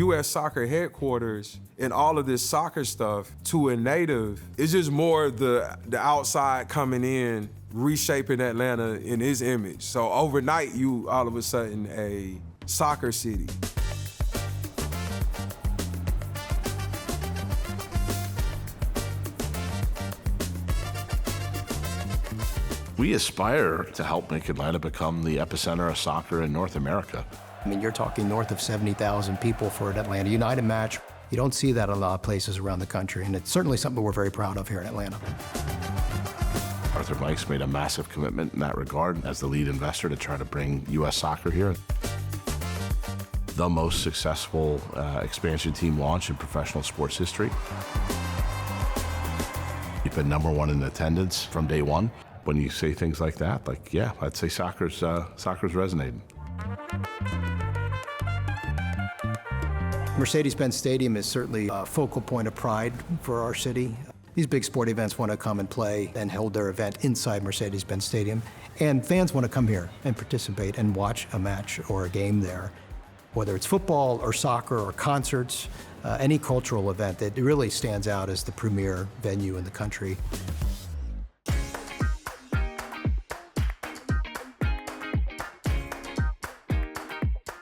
U.S. Soccer headquarters and all of this soccer stuff to a native, it's just more the outside coming in, reshaping Atlanta in his image. So overnight, you all of a sudden a soccer city. We aspire to help make Atlanta become the epicenter of soccer in North America. I mean, you're talking north of 70,000 people for an Atlanta United match. You don't see that in a lot of places around the country, and it's certainly something we're very proud of here in Atlanta. Arthur Blanks made a massive commitment in that regard as the lead investor to try to bring U.S. soccer here. The most successful expansion team launch in professional sports history. We've been #1 in attendance from day one. When you say things like that, yeah, I'd say soccer's resonating. Mercedes-Benz Stadium is certainly a focal point of pride for our city. These big sport events want to come and play and hold their event inside Mercedes-Benz Stadium. And fans want to come here and participate and watch a match or a game there. Whether it's football or soccer or concerts, any cultural event, it really stands out as the premier venue in the country.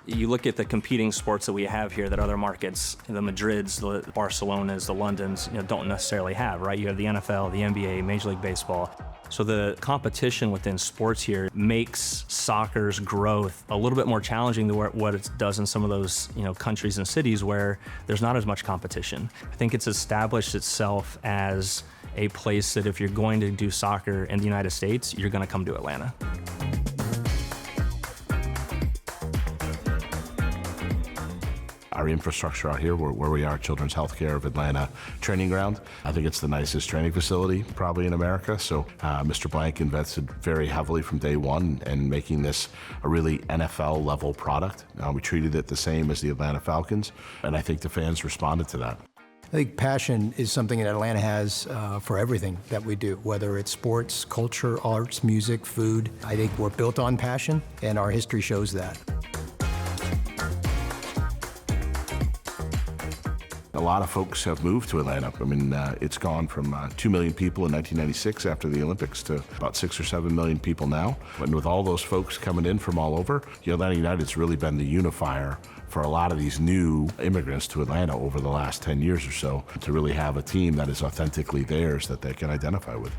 You look at the competing sports that we have here that other markets, the Madrids, the Barcelonas, the Londons, don't necessarily have, right? You have the NFL, the NBA, Major League Baseball. So the competition within sports here makes soccer's growth a little bit more challenging than what it does in some of those countries and cities where there's not as much competition. I think it's established itself as a place that if you're going to do soccer in the United States, you're going to come to Atlanta. Our infrastructure out here, where we are, Children's Healthcare of Atlanta Training Ground, I think it's the nicest training facility probably in America. So Mr. Blank invested very heavily from day one in making this a really NFL level product. We treated it the same as the Atlanta Falcons, and I think the fans responded to that. I think passion is something that Atlanta has for everything that we do, whether it's sports, culture, arts, music, food. I think we're built on passion, and our history shows that. A lot of folks have moved to Atlanta. I mean, it's gone from 2 million people in 1996 after the Olympics to about 6 or 7 million people now. And with all those folks coming in from all over, Atlanta United's really been the unifier for a lot of these new immigrants to Atlanta over the last 10 years or so, to really have a team that is authentically theirs that they can identify with.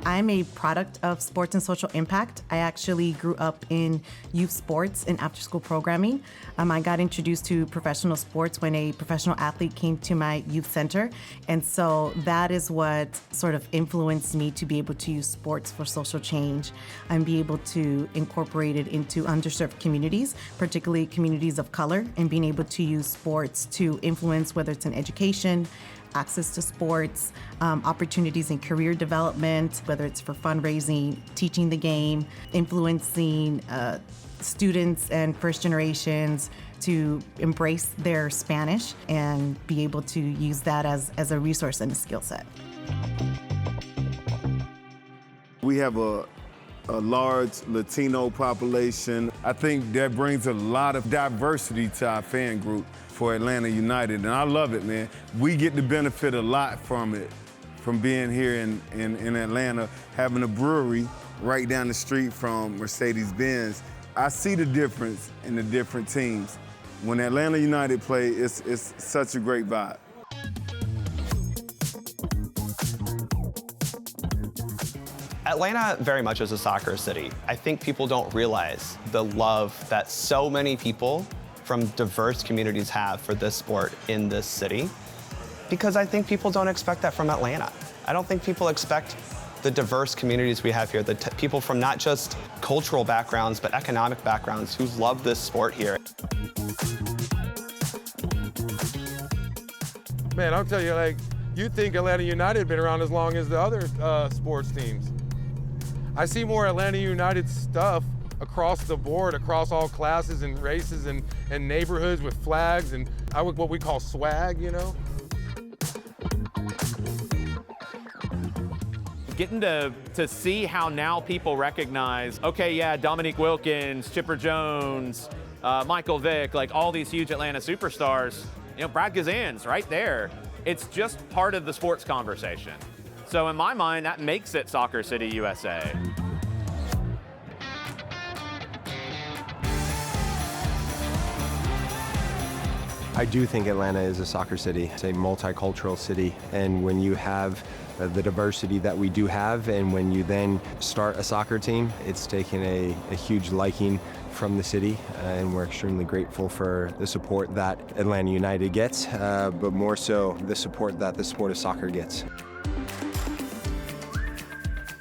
I'm a product of sports and social impact. I actually grew up in youth sports and after-school programming. I got introduced to professional sports when a professional athlete came to my youth center. And so that is what sort of influenced me to be able to use sports for social change and be able to incorporate it into underserved communities, particularly communities of color, and being able to use sports to influence whether it's in education, access to sports, opportunities in career development, whether it's for fundraising, teaching the game, influencing students and first generations to embrace their Spanish and be able to use that as a resource and a skill set. We have a large Latino population. I think that brings a lot of diversity to our fan group for Atlanta United, and I love it, man. We get to benefit a lot from it, from being here in Atlanta, having a brewery right down the street from Mercedes-Benz. I see the difference in the different teams. When Atlanta United play, it's such a great vibe. Atlanta very much is a soccer city. I think people don't realize the love that so many people from diverse communities have for this sport in this city, because I think people don't expect that from Atlanta. I don't think people expect the diverse communities we have here, the people from not just cultural backgrounds, but economic backgrounds who love this sport here. Man, I'll tell you, you think Atlanta United been around as long as the other sports teams. I see more Atlanta United stuff across the board, across all classes and races and neighborhoods with flags and what we call swag, you know? Getting to see how now people recognize, okay, yeah, Dominique Wilkins, Chipper Jones, Michael Vick, like all these huge Atlanta superstars, you know, Brad Gazan's right there. It's just part of the sports conversation. So in my mind, that makes it Soccer City, USA. I do think Atlanta is a soccer city. It's a multicultural city, and when you have the diversity that we do have, and when you then start a soccer team, it's taken a huge liking from the city, and we're extremely grateful for the support that Atlanta United gets, but more so the support that the sport of soccer gets.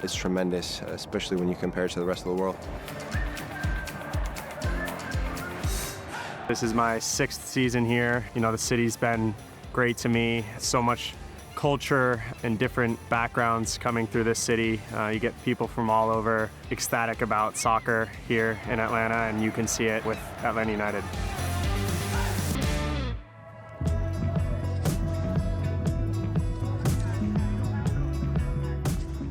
It's tremendous, especially when you compare it to the rest of the world. This is my 6th season here. You know, the city's been great to me. So much culture and different backgrounds coming through this city. You get people from all over ecstatic about soccer here in Atlanta, and you can see it with Atlanta United.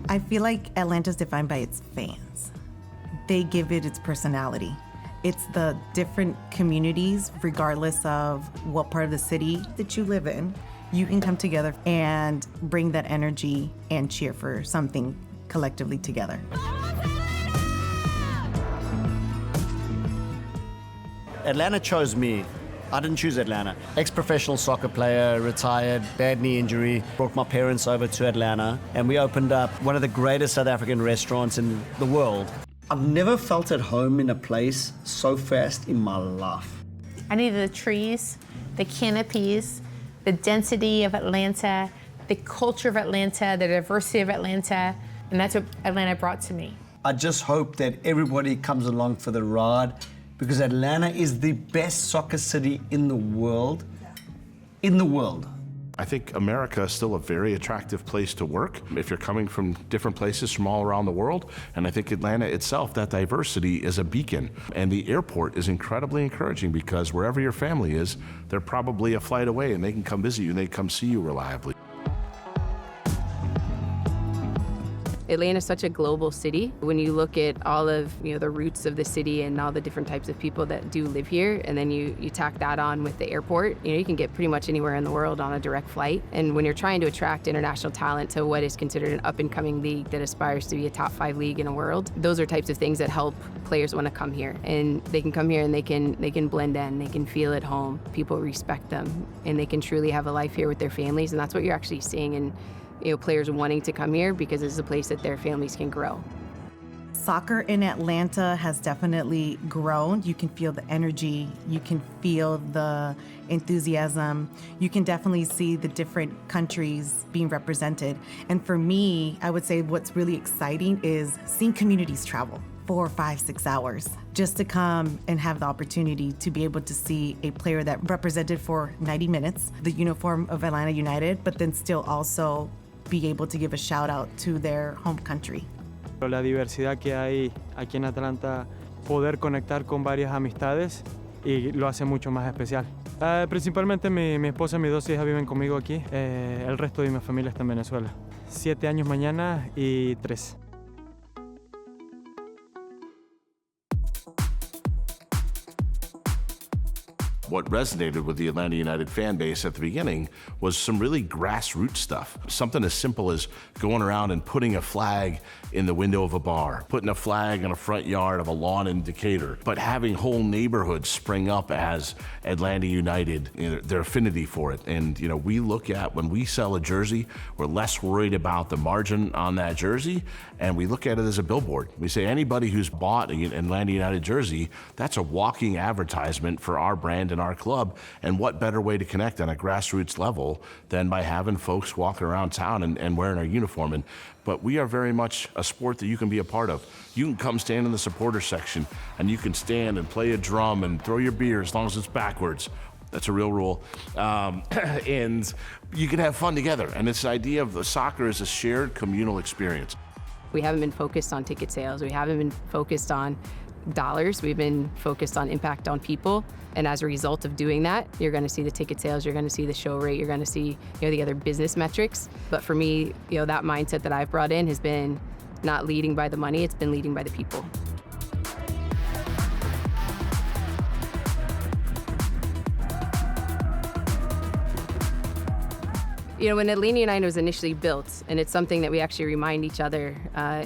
I feel like Atlanta's defined by its fans. They give it its personality. It's the different communities, regardless of what part of the city that you live in, you can come together and bring that energy and cheer for something collectively together. Atlanta chose me. I didn't choose Atlanta. Ex-professional soccer player, retired, bad knee injury, brought my parents over to Atlanta, and we opened up one of the greatest South African restaurants in the world. I've never felt at home in a place so fast in my life. I needed the trees, the canopies, the density of Atlanta, the culture of Atlanta, the diversity of Atlanta, and that's what Atlanta brought to me. I just hope that everybody comes along for the ride, because Atlanta is the best soccer city in the world. In the world. I think America is still a very attractive place to work if you're coming from different places from all around the world. And I think Atlanta itself, that diversity is a beacon. And the airport is incredibly encouraging, because wherever your family is, they're probably a flight away and they can come visit you and they can come see you reliably. Atlanta's such a global city. When you look at all of the roots of the city and all the different types of people that do live here, and then you tack that on with the airport, you can get pretty much anywhere in the world on a direct flight. And when you're trying to attract international talent to what is considered an up-and-coming league that aspires to be a top 5 league in the world, those are types of things that help players want to come here. And they can come here and they can blend in, they can feel at home, people respect them, and they can truly have a life here with their families. And that's what you're actually seeing in players wanting to come here, because it's a place that their families can grow. Soccer in Atlanta has definitely grown. You can feel the energy, you can feel the enthusiasm, you can definitely see the different countries being represented. And for me, I would say what's really exciting is seeing communities travel 4, 5, 6 hours just to come and have the opportunity to be able to see a player that represented for 90 minutes the uniform of Atlanta United, but then still also be able to give a shout out to their home country. La diversidad que hay aquí en Atlanta, poder conectar con varias amistades y lo hace mucho más especial. Principalmente mi esposa y mis 2 hijas viven conmigo aquí. El resto de mi familia está en Venezuela. 7 años mañana y 3. What resonated with the Atlanta United fan base at the beginning was some really grassroots stuff. Something as simple as going around and putting a flag in the window of a bar, putting a flag in a front yard of a lawn in Decatur, but having whole neighborhoods spring up as Atlanta United, their affinity for it. And we look at, when we sell a jersey, we're less worried about the margin on that jersey, and we look at it as a billboard. We say anybody who's bought an Atlanta United jersey, that's a walking advertisement for our brand and our club. And what better way to connect on a grassroots level than by having folks walking around town and wearing our uniform. But we are very much a sport that you can be a part of. You can come stand in the supporter section and you can stand and play a drum and throw your beer as long as it's backwards. That's a real rule. And you can have fun together. And this idea of the soccer as a shared communal experience. We haven't been focused on ticket sales. We haven't been focused on dollars. We've been focused on impact on people. And as a result of doing that, you're going to see the ticket sales, you're going to see the show rate, you're going to see the other business metrics. But for me, that mindset that I've brought in has been not leading by the money, it's been leading by the people. When Atlanta United was initially built, and it's something that we actually remind each other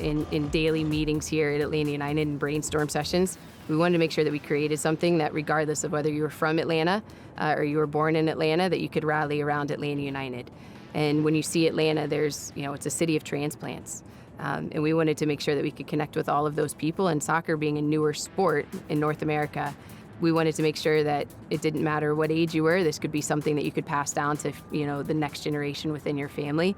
in daily meetings here at Atlanta United and brainstorm sessions, we wanted to make sure that we created something that regardless of whether you were from Atlanta or you were born in Atlanta, that you could rally around Atlanta United. And when you see Atlanta, there's, it's a city of transplants. And we wanted to make sure that we could connect with all of those people, and soccer being a newer sport in North America, we wanted to make sure that it didn't matter what age you were, this could be something that you could pass down to, the next generation within your family.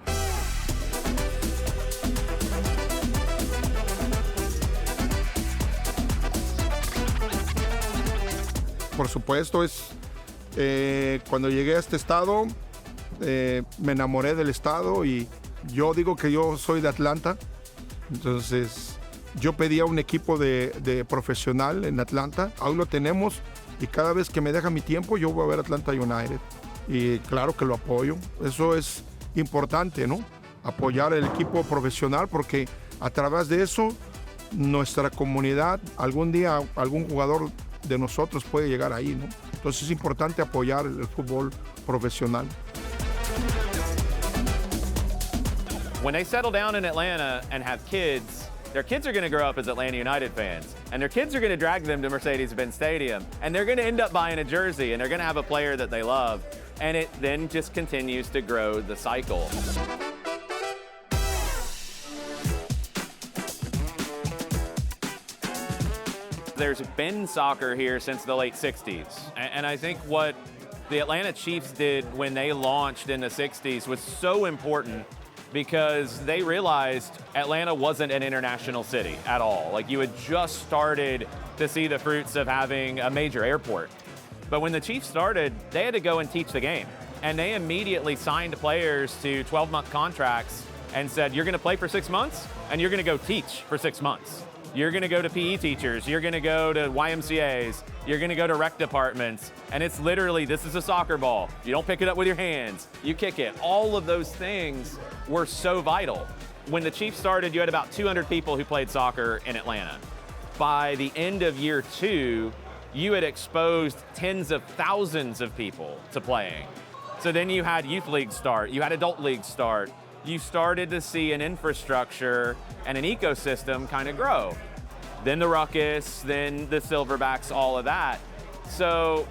Por supuesto, cuando llegué a este estado, me enamoré del estado y yo digo que yo soy de Atlanta, entonces yo pedía un equipo de profesional en Atlanta, aún lo tenemos y cada vez que me deja mi tiempo yo voy a ver Atlanta United y claro que lo apoyo, eso es importante, ¿no? Apoyar el equipo profesional porque a través de eso nuestra comunidad, algún día algún jugador de nosotros puede llegar ahí, ¿no? Entonces es importante apoyar el fútbol profesional. When they settle down in Atlanta and have kids, their kids are going to grow up as Atlanta United fans, and their kids are going to drag them to Mercedes-Benz Stadium, and they're going to end up buying a jersey, and they're going to have a player that they love, and it then just continues to grow the cycle. There's been soccer here since the late 60s, and I think what the Atlanta Chiefs did when they launched in the 60s was so important because they realized Atlanta wasn't an international city at all. Like, you had just started to see the fruits of having a major airport. But when the Chiefs started, they had to go and teach the game. And they immediately signed players to 12-month contracts and said, you're gonna play for 6 months and you're gonna go teach for 6 months. You're gonna go to PE teachers, you're gonna go to YMCAs, you're gonna go to rec departments, and it's literally, this is a soccer ball. You don't pick it up with your hands, you kick it. All of those things were so vital. When the Chiefs started, you had about 200 people who played soccer in Atlanta. By the end of year 2, you had exposed tens of thousands of people to playing. So then you had youth leagues start, you had adult leagues start, you started to see an infrastructure and an ecosystem kind of grow. Then the Ruckus, then the Silverbacks, all of that. So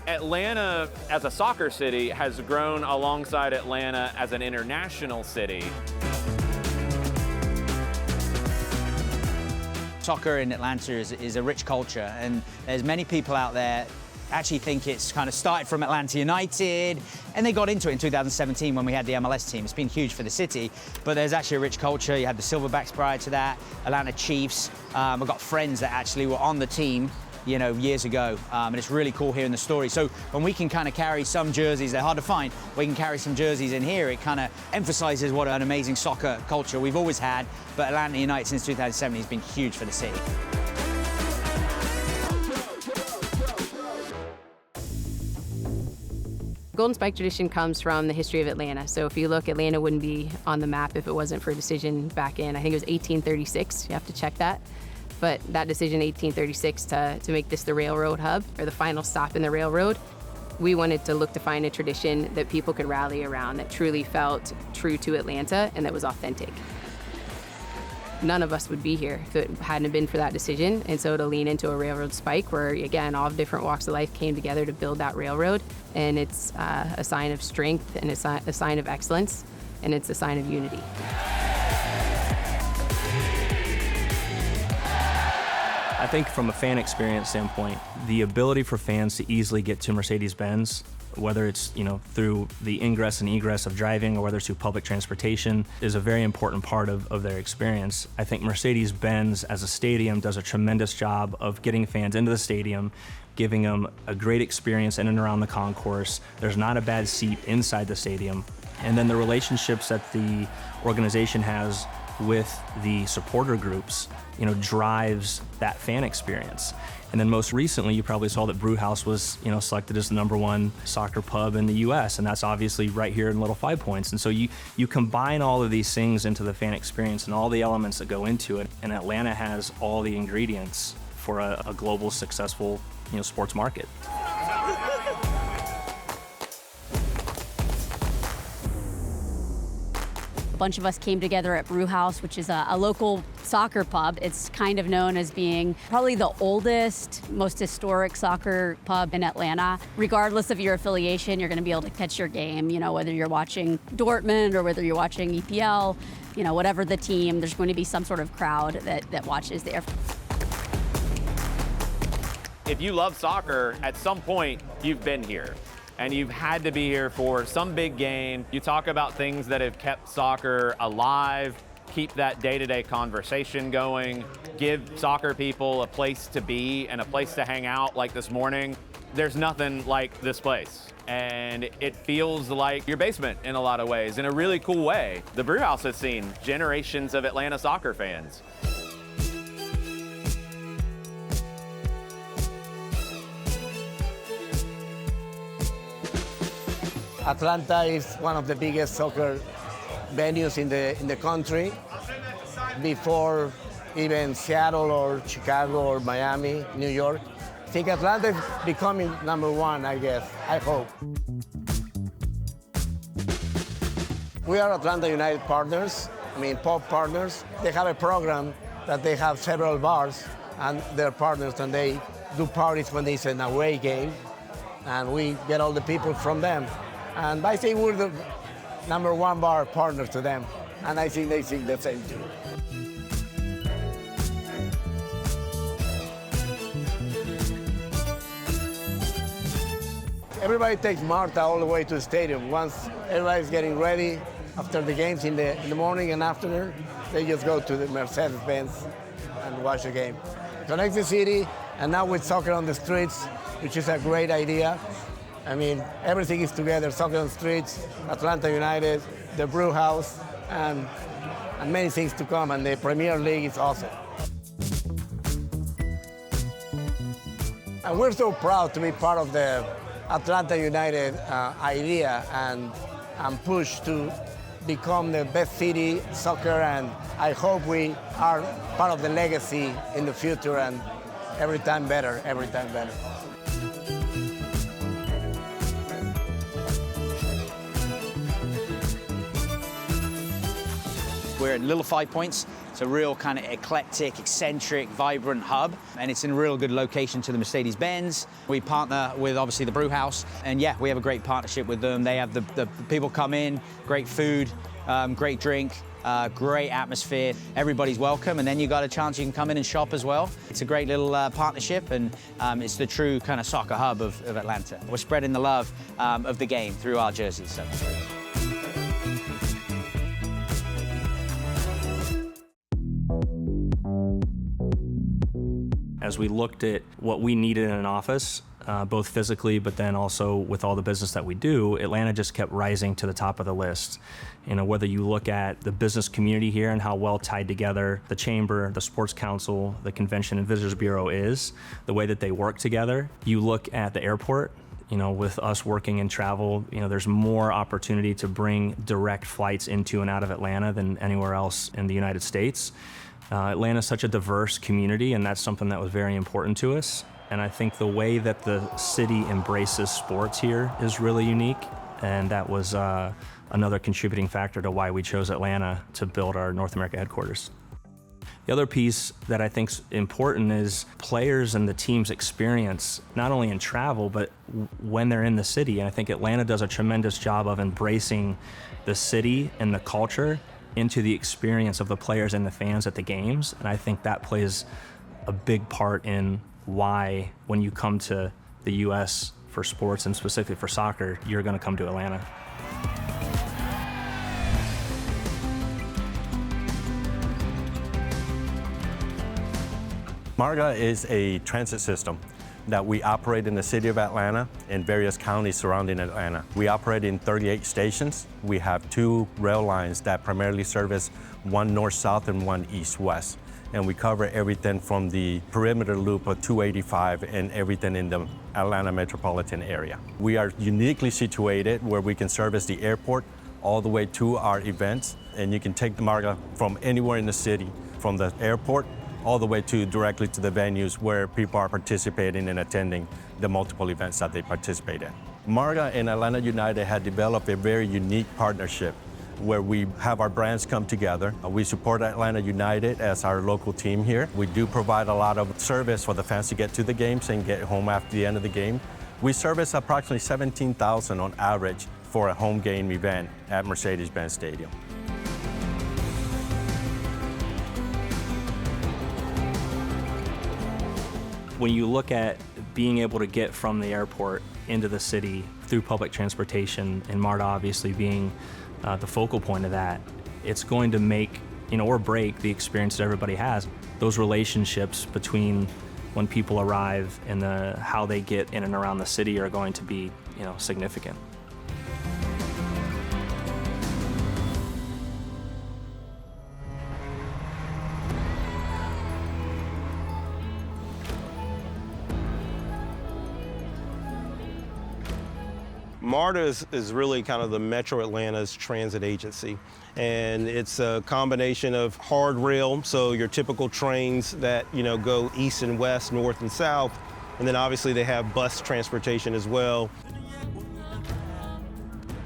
Atlanta as a soccer city has grown alongside Atlanta as an international city. Soccer in Atlanta is a rich culture, and there's many people out there actually think it's kind of started from Atlanta United, and they got into it in 2017 when we had the MLS team. It's been huge for the city, but there's actually a rich culture. You had the Silverbacks prior to that, Atlanta Chiefs. I've got friends that actually were on the team, years ago, and it's really cool hearing the story. So when we can kind of carry some jerseys, they're hard to find, we can carry some jerseys in here, it kind of emphasizes what an amazing soccer culture we've always had, but Atlanta United since 2017 has been huge for the city. Golden Spike tradition comes from the history of Atlanta. So if you look, Atlanta wouldn't be on the map if it wasn't for a decision back in, I think it was 1836. You have to check that. But that decision, 1836, to make this the railroad hub, or the final stop in the railroad, we wanted to look to find a tradition that people could rally around, that truly felt true to Atlanta and that was authentic. None of us would be here if it hadn't been for that decision. And so to lean into a railroad spike where, again, all different walks of life came together to build that railroad. And it's a sign of strength, and it's a sign of excellence, and it's a sign of unity. I think from a fan experience standpoint, the ability for fans to easily get to Mercedes-Benz, whether it's through the ingress and egress of driving or whether it's through public transportation, is a very important part of their experience. I think Mercedes-Benz as a stadium does a tremendous job of getting fans into the stadium, giving them a great experience in and around the concourse. There's not a bad seat inside the stadium. And then the relationships that the organization has with the supporter groups, drives that fan experience. And then most recently, you probably saw that Brewhouse was, selected as the #1 soccer pub in the U.S., and that's obviously right here in Little Five Points. And so you combine all of these things into the fan experience and all the elements that go into it, and Atlanta has all the ingredients for a global successful, sports market. A bunch of us came together at Brewhouse, which is a local soccer pub. It's kind of known as being probably the oldest, most historic soccer pub in Atlanta. Regardless of your affiliation, you're going to be able to catch your game, whether you're watching Dortmund or whether you're watching EPL, whatever the team, there's going to be some sort of crowd that watches there. If you love soccer, at some point you've been here. And you've had to be here for some big game. You talk about things that have kept soccer alive, keep that day-to-day conversation going, give soccer people a place to be and a place to hang out like this morning. There's nothing like this place. And it feels like your basement in a lot of ways, in a really cool way. The Brewhouse has seen generations of Atlanta soccer fans. Atlanta is one of the biggest soccer venues in the country. Before even Seattle or Chicago or Miami, New York. I think Atlanta is becoming #1, I guess, I hope. We are Atlanta United partners, pub partners. They have a program that they have several bars and they're partners, and they do parties when it's an away game, and we get all the people from them. And I think we're the #1 bar partner to them, and I think they think the same too. Everybody takes Marta all the way to the stadium. Once everybody's getting ready after the games in the morning and afternoon, they just go to the Mercedes-Benz and watch the game. Connect the city, and now with soccer on the streets, which is a great idea. Everything is together, soccer on the streets, Atlanta United, the Brewhouse, and many things to come, and the Premier League is awesome. And we're so proud to be part of the Atlanta United idea and push to become the best city soccer, and I hope we are part of the legacy in the future, and every time better, every time better. We're at Little Five Points. It's a real kind of eclectic, eccentric, vibrant hub, and it's in a real good location to the Mercedes-Benz. We partner with, obviously, the Brewhouse, and yeah, we have a great partnership with them. They have the people come in, great food, great drink, great atmosphere. Everybody's welcome, and then you got a chance you can come in and shop as well. It's a great little partnership, and it's the true kind of soccer hub of Atlanta. We're spreading the love of the game through our jerseys. So. As we looked at what we needed in an office, both physically, but then also with all the business that we do, Atlanta just kept rising to the top of the list. Whether you look at the business community here and how well tied together the Chamber, the Sports Council, the Convention and Visitors Bureau is, the way that they work together. You look at the airport, with us working in travel, there's more opportunity to bring direct flights into and out of Atlanta than anywhere else in the United States. Atlanta's such a diverse community, and that's something that was very important to us. And I think the way that the city embraces sports here is really unique, and that was another contributing factor to why we chose Atlanta to build our North America headquarters. The other piece that I think is important is players and the team's experience, not only in travel, but when they're in the city. And I think Atlanta does a tremendous job of embracing the city and the culture into the experience of the players and the fans at the games. And I think that plays a big part in why, when you come to the US for sports and specifically for soccer, you're gonna come to Atlanta. MARGA is a transit system that we operate in the city of Atlanta and various counties surrounding Atlanta. We operate in 38 stations. We have 2 rail lines that primarily service one north-south and one east-west. And we cover everything from the perimeter loop of 285 and everything in the Atlanta metropolitan area. We are uniquely situated where we can service the airport all the way to our events, and you can take the Marga from anywhere in the city, from the airport all the way to directly to the venues where people are participating and attending the multiple events that they participate in. Marga and Atlanta United had developed a very unique partnership where we have our brands come together. We support Atlanta United as our local team here. We do provide a lot of service for the fans to get to the games and get home after the end of the game. We service approximately 17,000 on average for a home game event at Mercedes-Benz Stadium. When you look at being able to get from the airport into the city through public transportation, and MARTA obviously being the focal point of that, it's going to make, or break the experience that everybody has. Those relationships between when people arrive and how they get in and around the city are going to be, significant. MARTA is really kind of the Metro Atlanta's transit agency. And it's a combination of hard rail, so your typical trains that go east and west, north and south. And then obviously they have bus transportation as well.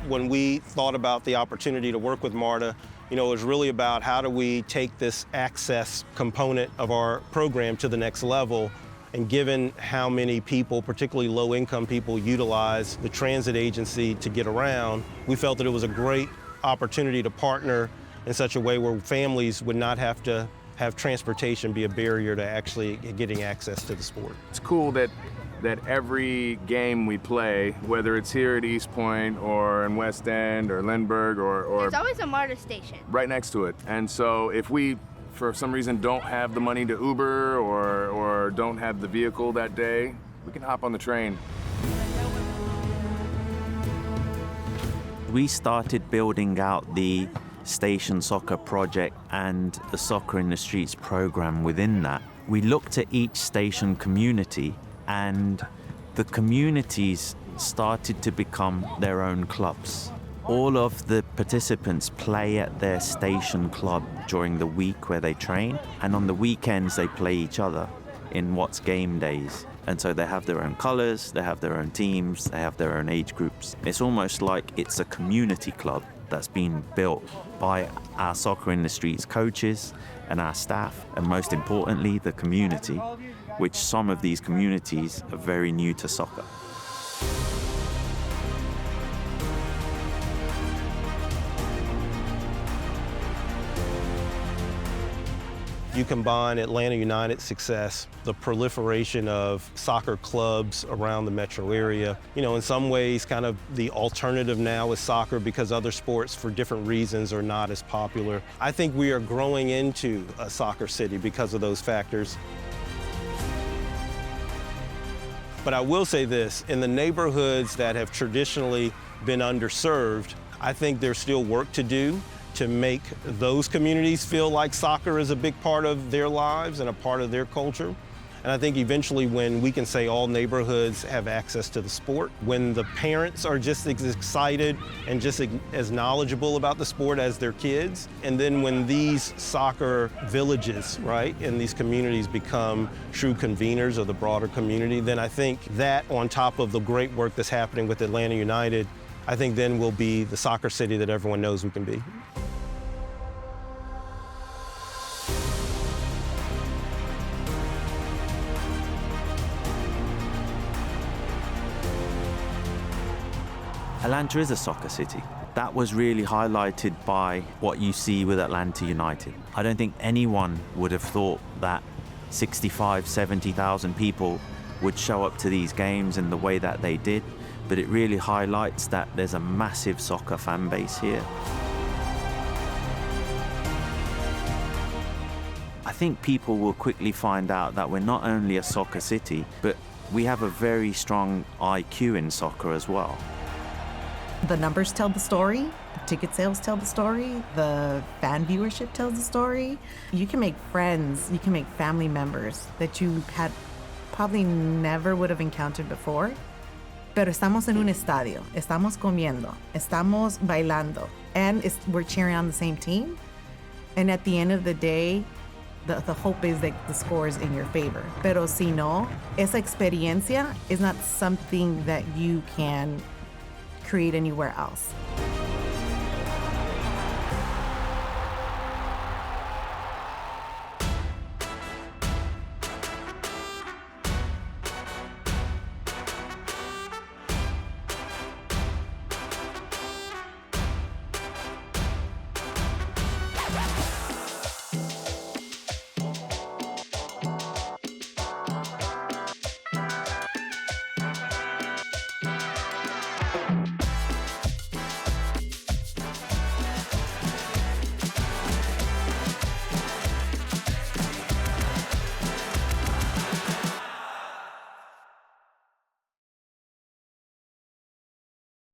When we thought about the opportunity to work with MARTA, it was really about how do we take this access component of our program to the next level. And given how many people, particularly low-income people, utilize the transit agency to get around, we felt that it was a great opportunity to partner in such a way where families would not have to have transportation be a barrier to actually getting access to the sport. It's cool that every game we play, whether it's here at East Point or in West End or Lindbergh or there's always a MARTA station right next to it. And so if we, for some reason, don't have the money to Uber or don't have the vehicle that day, we can hop on the train. We started building out the Station Soccer project and the Soccer in the Streets program within that. We looked at each station community, and the communities started to become their own clubs. All of the participants play at their station club during the week where they train, and on the weekends they play each other in what's game days. And so they have their own colors, they have their own teams, they have their own age groups. It's almost like it's a community club that's been built by our Soccer in the Streets coaches and our staff, and most importantly, the community, which some of these communities are very new to soccer. You combine Atlanta United's success, the proliferation of soccer clubs around the metro area. In some ways, kind of the alternative now is soccer because other sports, for different reasons, are not as popular. I think we are growing into a soccer city because of those factors. But I will say this, in the neighborhoods that have traditionally been underserved, I think there's still work to do to make those communities feel like soccer is a big part of their lives and a part of their culture. And I think eventually when we can say all neighborhoods have access to the sport, when the parents are just as excited and just as knowledgeable about the sport as their kids, and then when these soccer villages, right, in these communities become true conveners of the broader community, then I think that on top of the great work that's happening with Atlanta United, I think then we'll be the soccer city that everyone knows we can be. Atlanta is a soccer city. That was really highlighted by what you see with Atlanta United. I don't think anyone would have thought that 65, 70,000 people would show up to these games in the way that they did, but it really highlights that there's a massive soccer fan base here. I think people will quickly find out that we're not only a soccer city, but We have a very strong IQ in soccer as well. The numbers tell the story, the ticket sales tell the story, the fan viewership tells the story. You can make friends, you can make family members that you had probably never would have encountered before. Pero estamos en un estadio, estamos comiendo, estamos bailando, and we're cheering on the same team. And at the end of the day, the hope is that the score is in your favor. Pero si no, esa experiencia is not something that you can create anywhere else.